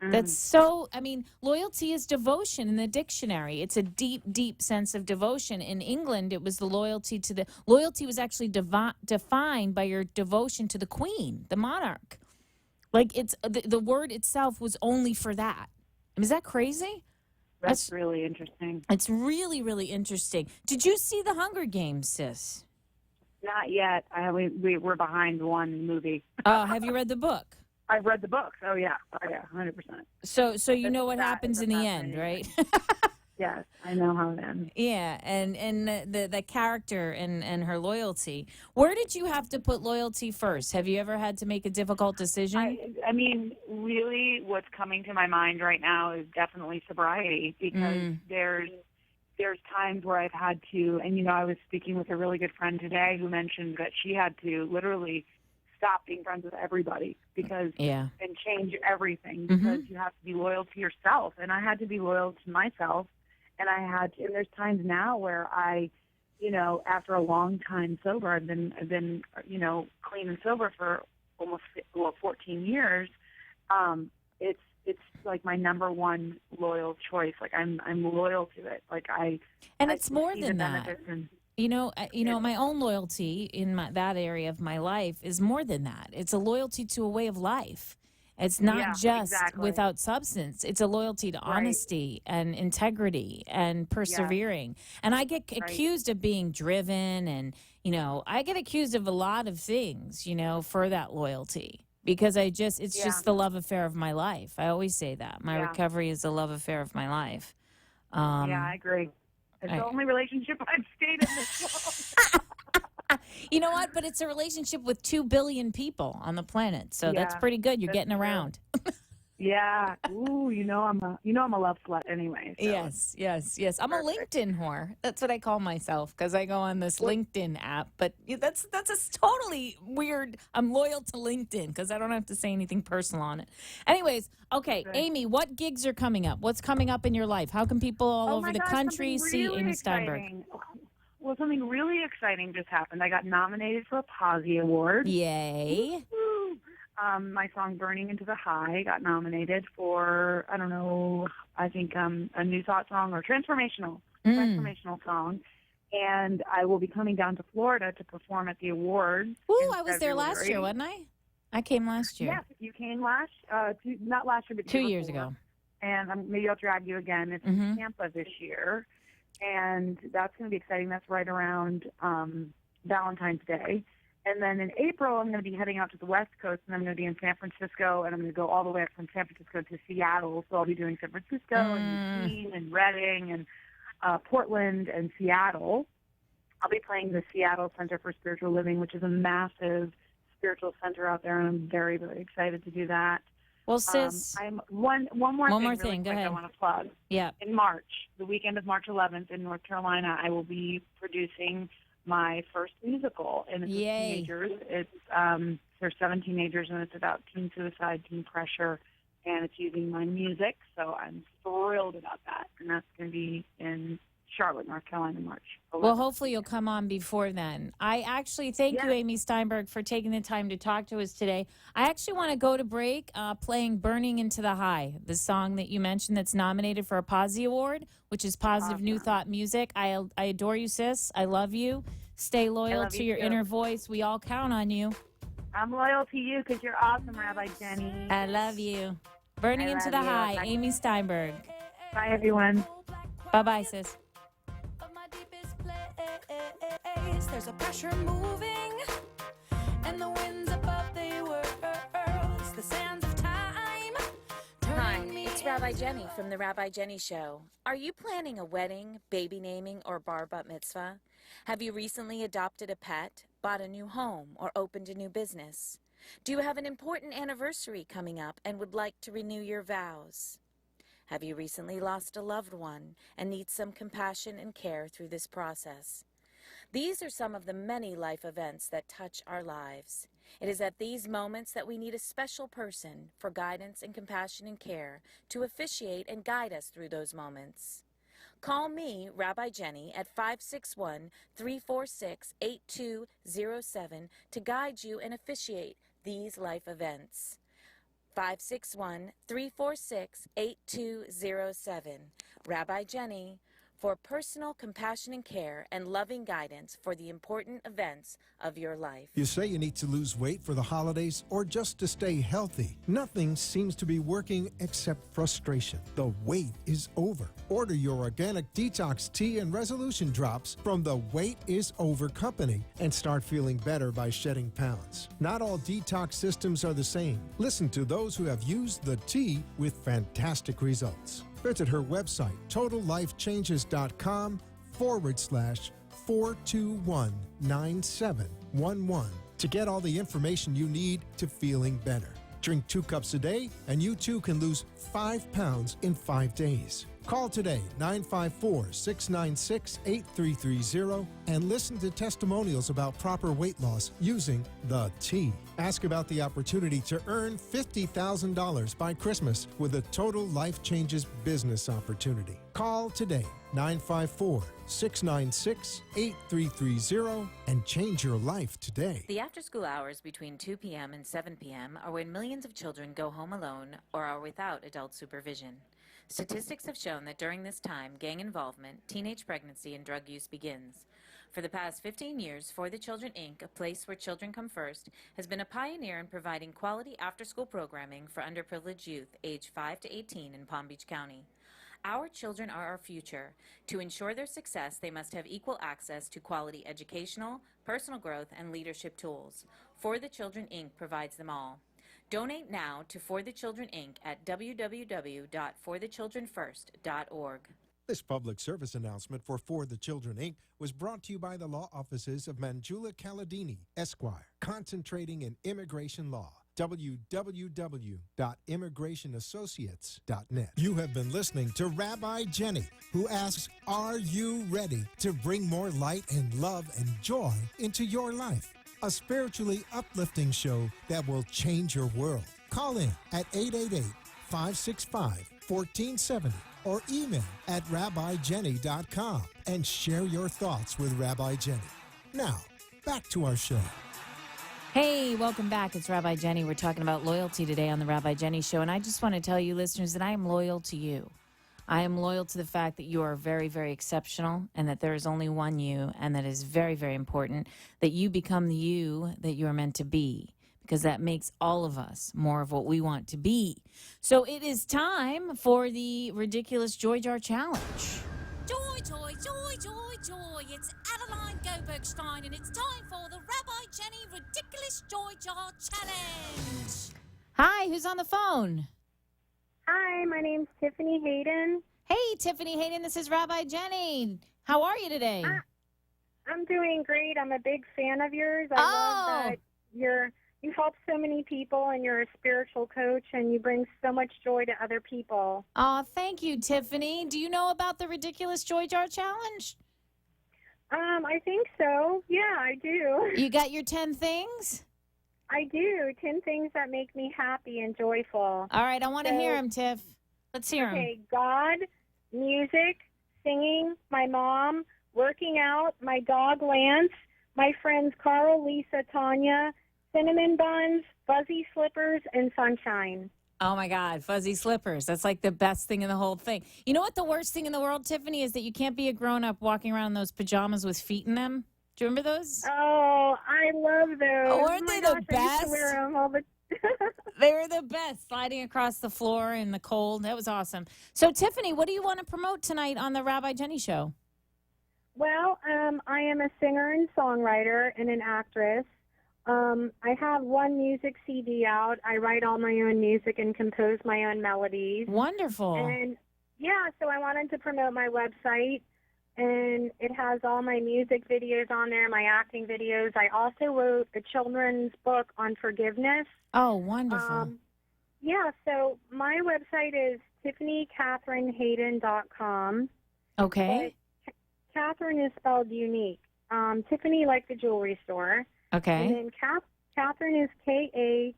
That's so, I mean, loyalty is devotion in the dictionary. It's a deep, deep sense of devotion. In England, it was the loyalty to loyalty was actually defined by your devotion to the queen, the monarch. Like, it's the word itself was only for that. I mean, is that crazy? That's really interesting. It's really, really interesting. Did you see the Hunger Games, sis? Not yet. We're behind one movie. Have you read the book? I've read the books. Oh yeah, 100%. So you know what happens in the end, right? Yes, I know how it ends. Yeah, and the character and her loyalty. Where did you have to put loyalty first? Have you ever had to make a difficult decision? I mean, really, what's coming to my mind right now is definitely sobriety, because there's times where I've had to, and I was speaking with a really good friend today who mentioned that she had to literally stop being friends with everybody and change everything, because you have to be loyal to yourself. And I had to be loyal to myself, and there's times now where I, after a long time sober, I've been clean and sober for almost 14 years. It's like my number one loyal choice. Like I'm loyal to it. Like it's more than that. My own loyalty in that area of my life is more than that. It's a loyalty to a way of life. It's not just without substance. It's a loyalty to honesty and integrity and persevering. And I get accused of being driven, and, I get accused of a lot of things, for that loyalty, because it's just the love affair of my life. I always say that. My recovery is the love affair of my life. I agree. It's the only relationship I've stayed in this long. You know what? But it's a relationship with 2 billion people on the planet, so that's pretty good. You're getting around. Yeah. Ooh, I'm a love slut anyway. So. Yes. I'm a LinkedIn whore. That's what I call myself, because I go on this LinkedIn app. But that's a totally weird. I'm loyal to LinkedIn because I don't have to say anything personal on it. Anyways, okay, Amy, what gigs are coming up? What's coming up in your life? How can people all over the country see Amy Steinberg? Well, something really exciting just happened. I got nominated for a Posy Award. Yay. Woo-hoo. My song Burning Into the High got nominated for, I think a New Thought song or transformational song. And I will be coming down to Florida to perform at the awards. Ooh, I was there last year, wasn't I? I came last year. Yes, you came not last year, but 2 years ago. And maybe I'll drag you again. It's in Tampa this year. And that's going to be exciting. That's right around Valentine's Day. And then in April, I'm going to be heading out to the West Coast, and I'm going to be in San Francisco, and I'm going to go all the way up from San Francisco to Seattle. So I'll be doing San Francisco and Eugene and Redding and Portland and Seattle. I'll be playing the Seattle Center for Spiritual Living, which is a massive spiritual center out there, and I'm very, very excited to do that. Well, sis, one more thing. Go ahead. I want to plug. Yeah. In March, the weekend of March 11th in North Carolina, I will be producing my first musical, and it's with teenagers. It's there's 7 teenagers, and it's about teen suicide, teen pressure, and it's using my music. So I'm thrilled about that, and that's going to be in Charlotte, North Carolina, in March 11th. Well, hopefully you'll come on before then. I actually thank you, Amy Steinberg, for taking the time to talk to us today. I actually want to go to break playing Burning Into the High, the song that you mentioned that's nominated for a Posy Award, which is Positive New Thought Music. I adore you, sis. I love you. Stay loyal to your inner voice. We all count on you. I'm loyal to you because you're awesome, Rabbi Jenny. I love you. Burning Into the High, Amy Steinberg. Bye, everyone. Bye-bye, sis. There's a pressure moving, and the winds above they whirls, the sands of time. Hi, it's Rabbi Jenny from The Rabbi Jenny Show. Are you planning a wedding, baby naming, or bar bat mitzvah? Have you recently adopted a pet, bought a new home, or opened a new business? Do you have an important anniversary coming up and would like to renew your vows? Have you recently lost a loved one and need some compassion and care through this process? These are some of the many life events that touch our lives. It is at these moments that we need a special person for guidance and compassion and care to officiate and guide us through those moments. Call me, Rabbi Jenny, at 561-346-8207 to guide you and officiate these life events. 561-346-8207. Rabbi Jenny, for personal compassion and care and loving guidance for the important events of your life. You say you need to lose weight for the holidays or just to stay healthy. Nothing seems to be working except frustration. The wait is over. Order your organic detox tea and resolution drops from the Wait is Over company and start feeling better by shedding pounds. Not all detox systems are the same. Listen to those who have used the tea with fantastic results. Visit her website, totallifechanges.com/4219711 to get all the information you need to feeling better. Drink 2 cups a day, and you too can lose 5 pounds in 5 days. Call today, 954-696-8330, and listen to testimonials about proper weight loss using the tea. Ask about the opportunity to earn $50,000 by Christmas with a Total Life Changes business opportunity. Call today, 954-696-8330, and change your life today. The after-school hours between 2 p.m. and 7 p.m. are when millions of children go home alone or are without adult supervision. Statistics have shown that during this time, gang involvement, teenage pregnancy, and drug use begins. For the past 15 years, For the Children, Inc., a place where children come first, has been a pioneer in providing quality after-school programming for underprivileged youth aged 5 to 18 in Palm Beach County. Our children are our future. To ensure their success, they must have equal access to quality educational, personal growth, and leadership tools. For the Children, Inc. provides them all. Donate now to For the Children, Inc. at www.forthechildrenfirst.org. This public service announcement for the Children, Inc. was brought to you by the law offices of Manjula Caladini, Esquire, concentrating in immigration law. www.immigrationassociates.net. You have been listening to Rabbi Jenny, who asks, are you ready to bring more light and love and joy into your life? A spiritually uplifting show that will change your world. Call in at 888-565-1470 or email at rabbijenny.com and share your thoughts with Rabbi Jenny. Now, back to our show. Hey, welcome back. It's Rabbi Jenny. We're talking about loyalty today on the Rabbi Jenny Show, and I just want to tell you, listeners, that I am loyal to you. I am loyal to the fact that you are very, very exceptional and that there is only one you, and that is very, very important that you become the you that you are meant to be, because that makes all of us more of what we want to be. So it is time for the Ridiculous Joy Jar Challenge. Joy, joy, joy, joy, joy. It's Adeline Gobergstein, and it's time for the Rabbi Jenny Ridiculous Joy Jar Challenge. Hi, who's on the phone? Hi, my name's Tiffany Hayden. Hey, Tiffany Hayden, this is Rabbi Jenny. How are you today? I'm doing great. I'm a big fan of yours. I love that you help so many people, and you're a spiritual coach, and you bring so much joy to other people. Oh, thank you, Tiffany. Do you know about the Ridiculous Joy Jar Challenge? I think so. Yeah, I do. You got your 10 things? I do. 10 things that make me happy and joyful. All right, I want to hear them, Tiff. Let's hear them. Okay, God, music, singing, my mom, working out, my dog Lance, my friends Carl, Lisa, Tanya, cinnamon buns, fuzzy slippers, and sunshine. Oh, my God, fuzzy slippers. That's like the best thing in the whole thing. You know what the worst thing in the world, Tiffany, is that you can't be a grown-up walking around in those pajamas with feet in them. Do you remember those? Oh, I love those. Oh, weren't they the I used to best? wear them all the They were the best, sliding across the floor in the cold. That was awesome. So, Tiffany, what do you want to promote tonight on the Rabbi Jenny Show? Well, I am a singer and songwriter and an actress. I have one music CD out. I write all my own music and compose my own melodies. Wonderful. And, yeah, so I wanted to promote my website, and it has all my music videos on there, my acting videos. I also wrote a children's book on forgiveness. Oh, wonderful. Yeah, so my website is TiffanyCatherineHayden.com. Okay. But Catherine is spelled unique. Tiffany, like the jewelry store. Okay. And then Catherine is Kathryn,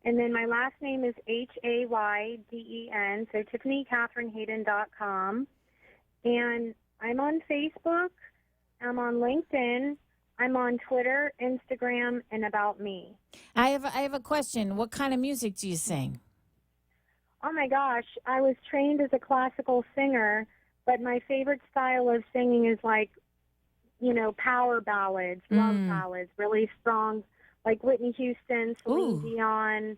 and then my last name is Hayden, so TiffanyCatherine.Hayden.com. And I'm on Facebook, I'm on LinkedIn, I'm on Twitter, Instagram, and About Me. I have a question. What kind of music do you sing? Oh my gosh, I was trained as a classical singer, but my favorite style of singing is like, power ballads, love ballads, really strong, like Whitney Houston, Celine Dion.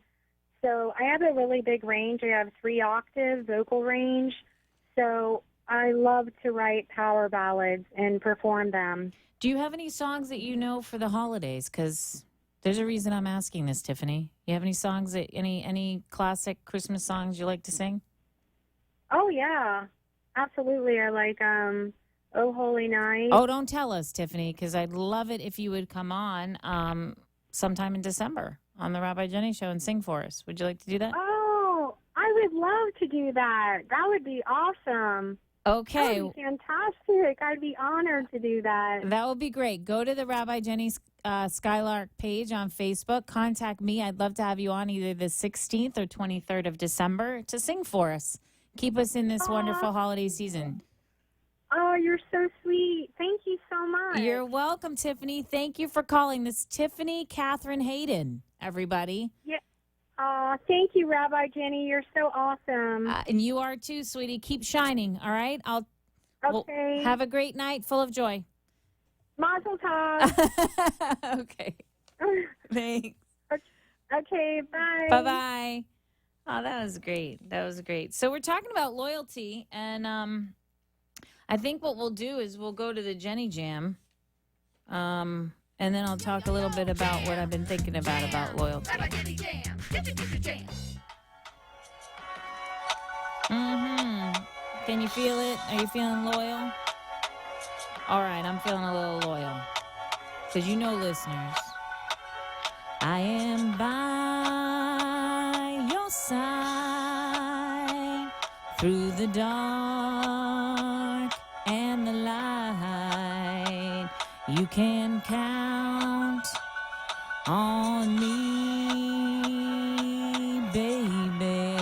So I have a really big range. I have 3-octave vocal range. So I love to write power ballads and perform them. Do you have any songs that you know for the holidays? Because there's a reason I'm asking this, Tiffany. You have any songs, any classic Christmas songs you like to sing? Oh, yeah. Absolutely. I like Oh Holy Night. Oh, don't tell us, Tiffany, because I'd love it if you would come on sometime in December on the Rabbi Jenny Show and sing for us. Would you like to do that? Oh, I would love to do that. That would be awesome. Okay. That would be fantastic. I'd be honored to do that. That would be great. Go to the Rabbi Jenny Skylark page on Facebook. Contact me. I'd love to have you on either the 16th or 23rd of December to sing for us. Keep us in this wonderful holiday season. Oh, you're so sweet. Thank you so much. You're welcome, Tiffany. Thank you for calling. This is Tiffany Catherine Hayden, everybody. Yeah. Thank you, Rabbi Jenny. You're so awesome. And you are too, sweetie. Keep shining, all right? Okay. Have a great night full of joy. Mazel tov. Okay. Thanks. Okay, bye. Bye-bye. Oh, that was great. That was great. So we're talking about loyalty, and I think what we'll do is we'll go to the Jenny Jam, and then I'll talk a little bit about what I've been thinking about loyalty. Can you feel it? Are you feeling loyal? All right, I'm feeling a little loyal. Because listeners, I am by your side through the dark and the light. You can count on me, baby.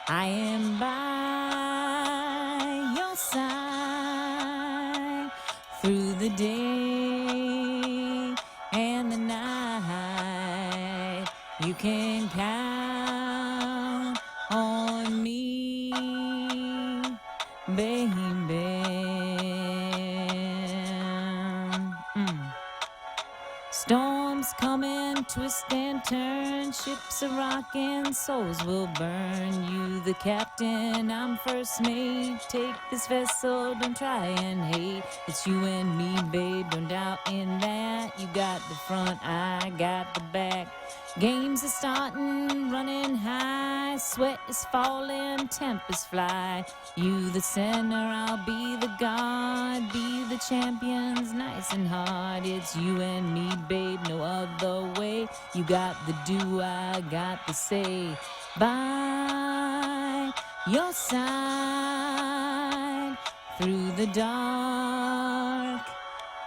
I am by your side through the day and the night. You can count on me, baby. Storms come and twist and turn, ships are rocking, souls will burn. You the captain, I'm first mate. Take this vessel, don't try and hate. It's you and me, babe, don't doubt in that. You got the front, I got the back. Games are starting, running high. Sweat is falling, tempers fly. You the center, I'll be the guard. Be the champions, nice and hard. It's you and me, babe, no other way. You got the do, I got the say. By your side through the dark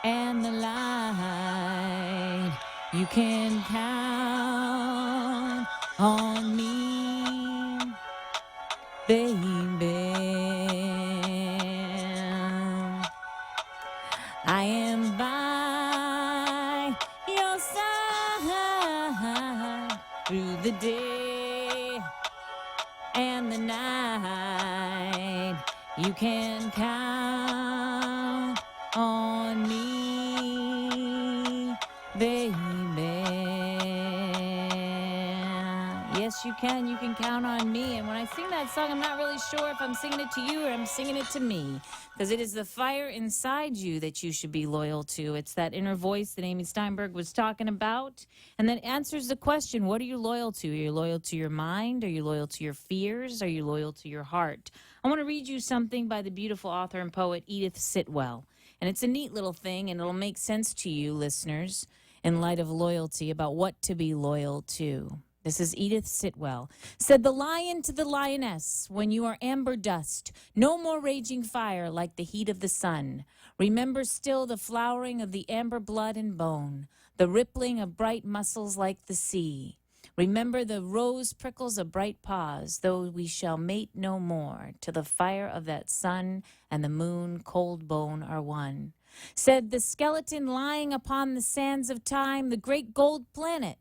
and the light. You can count on me, baby. I am by your side through the day and the night. You can count on me, baby. Yes, you can. You can count on me. And when I sing that song, I'm not really sure if I'm singing it to you or I'm singing it to me. Because it is the fire inside you that you should be loyal to. It's that inner voice that Amy Steinberg was talking about. And that answers the question, what are you loyal to? Are you loyal to your mind? Are you loyal to your fears? Are you loyal to your heart? I want to read you something by the beautiful author and poet Edith Sitwell. And it's a neat little thing, and it'll make sense to you, listeners, in light of loyalty, about what to be loyal to. This is Edith Sitwell. Said the lion to the lioness, when you are amber dust, no more raging fire like the heat of the sun. Remember still the flowering of the amber blood and bone, the rippling of bright muscles like the sea. Remember the rose prickles of bright paws, though we shall mate no more, till the fire of that sun and the moon cold bone are one. Said the skeleton lying upon the sands of time, the great gold planet,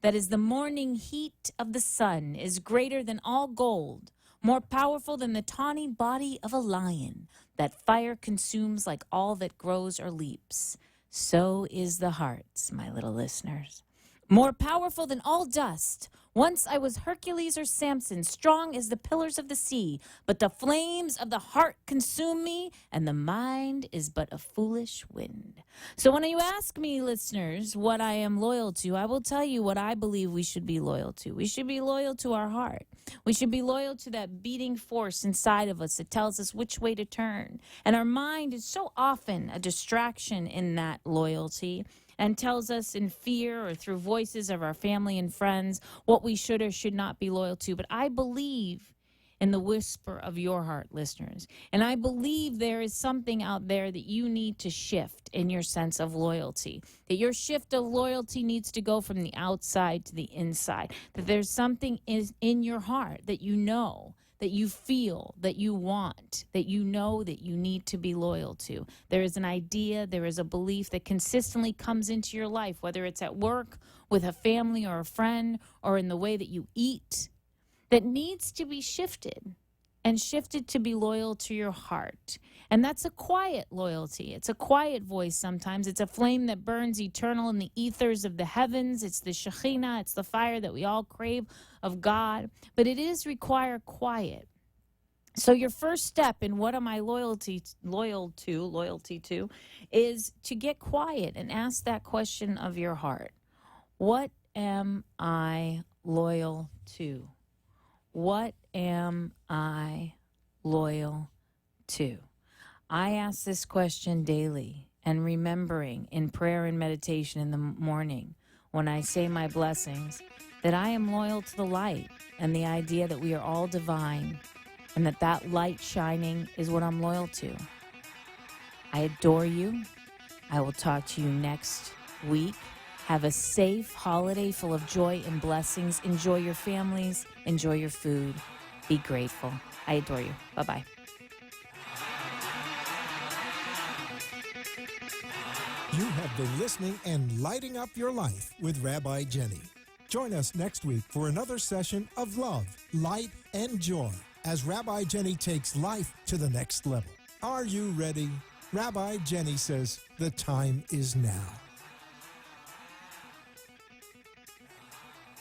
that is the morning heat of the sun, is greater than all gold, more powerful than the tawny body of a lion, that fire consumes like all that grows or leaps. So is the heart, my little listeners. More powerful than all dust. Once I was Hercules or Samson, strong as the pillars of the sea, but the flames of the heart consume me, and the mind is but a foolish wind. So when you ask me, listeners, what I am loyal to, I will tell you what I believe we should be loyal to. We should be loyal to our heart. We should be loyal to that beating force inside of us that tells us which way to turn. And our mind is so often a distraction in that loyalty, and tells us in fear or through voices of our family and friends what we should or should not be loyal to. But I believe in the whisper of your heart, listeners. And I believe there is something out there that you need to shift in your sense of loyalty. That your shift of loyalty needs to go from the outside to the inside. That there's something in your heart that you know, that you feel, that you want, that you know that you need to be loyal to. There is an idea, there is a belief that consistently comes into your life, whether it's at work, with a family or a friend, or in the way that you eat, that needs to be shifted, and shifted to be loyal to your heart. And that's a quiet loyalty. It's a quiet voice sometimes. It's a flame that burns eternal in the ethers of the heavens. It's the Shekhinah. It's the fire that we all crave of God. But it is require quiet. So your first step in what am I loyalty to, is to get quiet and ask that question of your heart. What am I loyal to? What am I loyal to? I ask this question daily, and remembering in prayer and meditation in the morning when I say my blessings, that I am loyal to the light and the idea that we are all divine, and that light shining is what I'm loyal to. I adore you. I will talk to you next week. Have a safe holiday full of joy and blessings. Enjoy your families. Enjoy your food. Be grateful. I adore you. Bye-bye. You have been listening and lighting up your life with Rabbi Jenny. Join us next week for another session of love, light, and joy as Rabbi Jenny takes life to the next level. Are you ready? Rabbi Jenny says the time is now.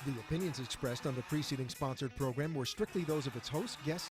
The opinions expressed on the preceding sponsored program were strictly those of its host, guests,